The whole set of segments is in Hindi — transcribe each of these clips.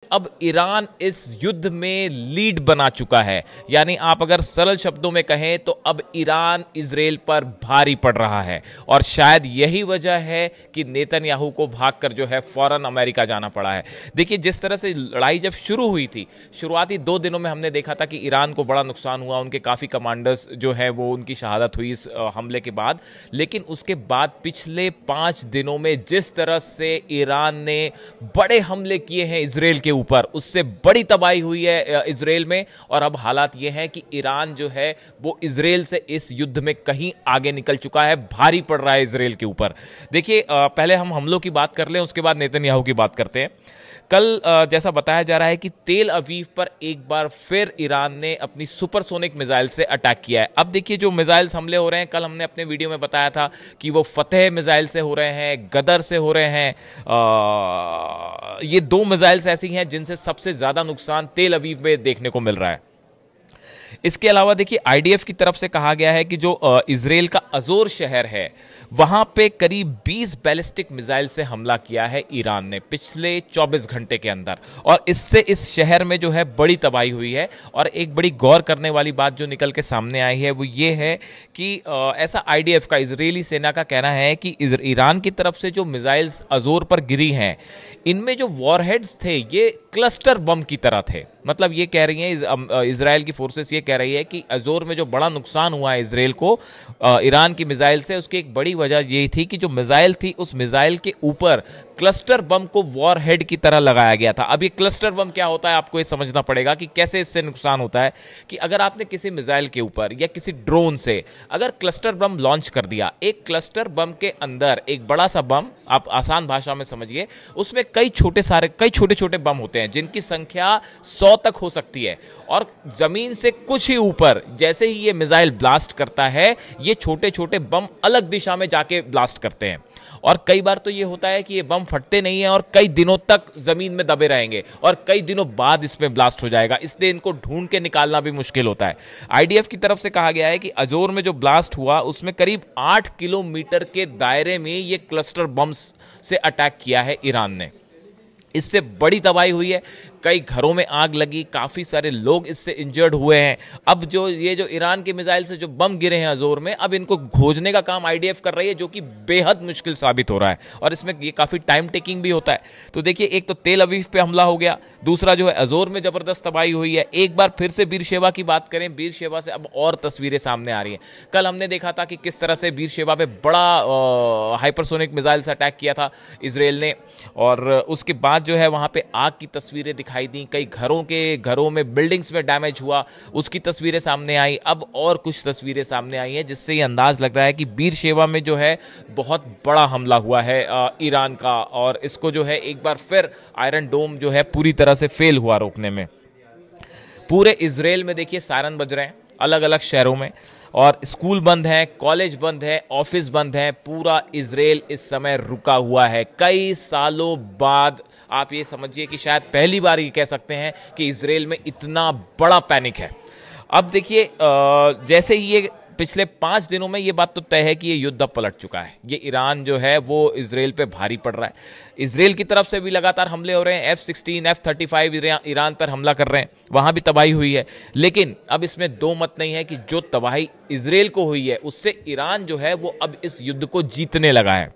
अब ईरान इस युद्ध में लीड बना चुका है। यानी आप अगर सरल शब्दों में कहें तो अब ईरान इजराइल पर भारी पड़ रहा है और शायद यही वजह है कि नेतन्याहू को भागकर जो है फौरन अमेरिका जाना पड़ा है। देखिए, जिस तरह से लड़ाई जब शुरू हुई थी, शुरुआती 2 दिनों में हमने देखा था कि ईरान को बड़ा नुकसान हुआ, उनके काफ़ी कमांडर्स जो है वो उनकी शहादत हुई इस हमले के बाद। लेकिन उसके बाद पिछले 5 दिनों में जिस तरह से ईरान ने बड़े हमले किए हैं इजराइल के ऊपर, उससे बड़ी तबाही हुई है इजराइल में। और अब हालात यह है कि ईरान जो है वो इजराइल से इस युद्ध में कहीं आगे निकल चुका है, भारी पड़ रहा है इजराइल के ऊपर। देखिए, पहले हम हमलों की बात कर लें, उसके बाद नेतन्याहू की बात करते हैं। कल जैसा बताया जा रहा है कि तेल अवीव पर एक बार फिर ईरान ने अपनी सुपरसोनिक मिसाइल से अटैक किया है। अब देखिए, जो मिसाइल्स हमले हो रहे हैं, कल हमने अपने वीडियो में बताया था कि वो फतेह मिसाइल से हो रहे हैं, गदर से हो रहे हैं। ये 2 मिसाइल्स ऐसी हैं जिनसे सबसे ज्यादा नुकसान तेल अवीव में देखने को मिल रहा है। इसके अलावा देखिए, आईडीएफ की तरफ से कहा गया है कि जो इजराइल का अजोर शहर है, वहां पे करीब 20 बैलिस्टिक मिसाइल से हमला किया है ईरान ने पिछले 24 घंटे के अंदर। और इससे इस शहर में जो है बड़ी तबाही हुई है। और एक बड़ी गौर करने वाली बात जो निकल के सामने आई है वो ये है कि ऐसा आईडीएफ का, इजरायली सेना का कहना है कि ईरान की तरफ से जो मिसाइल्स अजोर पर गिरी हैं, इनमें जो वॉरहेड्स थे ये क्लस्टर बम की तरह थे। मतलब ये कह रही हैं इजराइल की फोर्सेस, ये कह रही है कि अजोर में जो बड़ा नुकसान हुआ है इजराइल को ईरान की मिसाइल से, उसकी एक बड़ी वजह ये थी कि जो मिसाइल थी उस मिसाइल के ऊपर क्लस्टर बम को वॉरहेड की तरह लगाया गया था। अब ये क्लस्टर बम क्या होता है, आपको ये समझना पड़ेगा कि कैसे इससे नुकसान होता है। कि अगर आपने किसी मिसाइल के ऊपर या किसी ड्रोन से अगर क्लस्टर बम लॉन्च कर दिया, एक क्लस्टर बम के अंदर एक बड़ा सा बम, आप आसान भाषा में समझिए, उसमें कई छोटे छोटे बम होते हैं जिनकी संख्या 100 तक हो सकती है। और जमीन से कुछ ही ऊपर जैसे ही ये मिसाइल ब्लास्ट करता है, ये छोटे छोटे बम अलग दिशा में जाके ब्लास्ट करते हैं। और कई बार तो ये होता है कि ये बम फटते नहीं है और कई दिनों तक जमीन में दबे रहेंगे और कई दिनों बाद इसमें ब्लास्ट हो जाएगा, इसलिए इनको ढूंढ के निकालना भी मुश्किल होता है। आईडीएफ की तरफ से कहा गया है कि अजोर में जो ब्लास्ट हुआ उसमें करीब 8 किलोमीटर के दायरे में ये क्लस्टर बम्स से अटैक किया है ईरान ने। इससे बड़ी तबाही हुई है, कई घरों में आग लगी, काफ़ी सारे लोग इससे इंजर्ड हुए हैं। अब जो ईरान के मिसाइल से जो बम गिरे हैं अजोर में, अब इनको खोजने का काम आईडीएफ कर रही है, जो कि बेहद मुश्किल साबित हो रहा है और इसमें ये काफ़ी टाइम टेकिंग भी होता है। तो देखिए, एक तो तेल अवीव पे हमला हो गया, दूसरा जो है अजोर में ज़बरदस्त तबाही हुई है। एक बार फिर से बीरशेबा की बात करें, बीरशेबा से अब और तस्वीरें सामने आ रही हैं। कल हमने देखा था कि किस तरह से बीरशेबा पे बड़ा हाइपरसोनिक मिसाइल से अटैक किया था इसराइल ने, और उसके बाद जो है वहां पे आग की तस्वीरें दिखाई दी, कई घरों में बिल्डिंग्स में डैमेज हुआ, उसकी तस्वीरें सामने आई। अब और कुछ तस्वीरें सामने आई हैं जिससे ये अंदाज लग रहा है कि बीरशेबा में जो है बहुत बड़ा हमला हुआ है ईरान का, और इसको जो है एक बार फिर आयरन डोम जो है पूरी तरह से फेल हुआ रोकने में। पूरे इजराइल में देखिए सायरन बज रहे हैं अलग अलग शहरों में, और स्कूल बंद है, कॉलेज बंद है, ऑफिस बंद है, पूरा इजराइल इस समय रुका हुआ है। कई सालों बाद आप ये समझिए कि शायद पहली बार ये कह सकते हैं कि इजराइल में इतना बड़ा पैनिक है। अब देखिए, जैसे ही ये पिछले 5 दिनों में ये बात तो तय है कि ये युद्ध अब पलट चुका है। ये ईरान जो है वो इजराइल पे भारी पड़ रहा है। इजराइल की तरफ से भी लगातार हमले हो रहे हैं, F-16, F-35 ईरान पर हमला कर रहे हैं, वहां भी तबाही हुई है। लेकिन अब इसमें 2 मत नहीं है कि जो तबाही इजराइल को हुई है उससे ईरान जो है वो अब इस युद्ध को जीतने लगा है।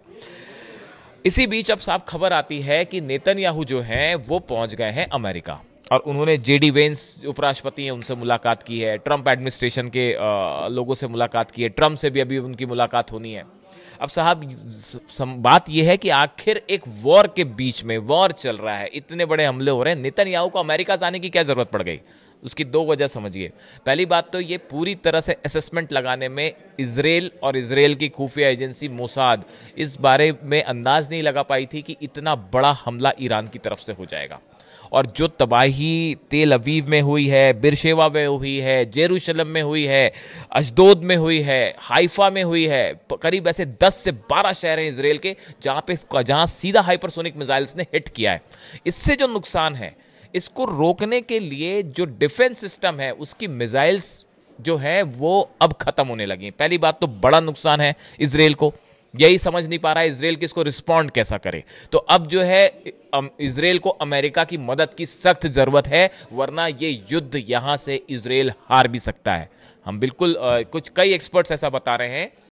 इसी बीच अब साफ खबर आती है कि नेतन्याहू जो हैं वो पहुंच गए हैं अमेरिका, और उन्होंने जेडी वेंस उपराष्ट्रपति हैं उनसे मुलाकात की है, ट्रंप एडमिनिस्ट्रेशन के लोगों से मुलाकात की है, ट्रंप से भी अभी उनकी मुलाकात होनी है। अब साहब, बात यह है कि आखिर एक वॉर के बीच में, वॉर चल रहा है, इतने बड़े हमले हो रहे हैं, नेतन्याहू को अमेरिका जाने की क्या जरूरत पड़ गई? उसकी 2 वजह समझिए। पहली बात तो ये पूरी तरह से असेसमेंट लगाने में इजराइल और इजराइल की खुफिया एजेंसी मोसाद इस बारे में अंदाज नहीं लगा पाई थी कि इतना बड़ा हमला ईरान की तरफ से हो जाएगा। और जो तबाही तेल अवीव में हुई है, बिरशेवा में हुई है, जेरूशलम में हुई है, अशदोद में हुई है, हाइफा में हुई है, करीब ऐसे 10 से 12 शहर हैं इजराइल के जहां सीधा हाइपरसोनिक मिसाइल्स ने हिट किया है। इससे जो नुकसान है, इसको रोकने के लिए जो डिफेंस सिस्टम है उसकी मिसाइल्स जो है वो अब खत्म होने लगी। पहली बात तो बड़ा नुकसान है इजराइल को, यही समझ नहीं पा रहा है इसराइल किसको रिस्पॉन्ड कैसा करे। तो अब जो है इसराइल को अमेरिका की मदद की सख्त जरूरत है, वरना ये युद्ध यहां से इसराइल हार भी सकता है। हम बिल्कुल कुछ कई एक्सपर्ट्स ऐसा बता रहे हैं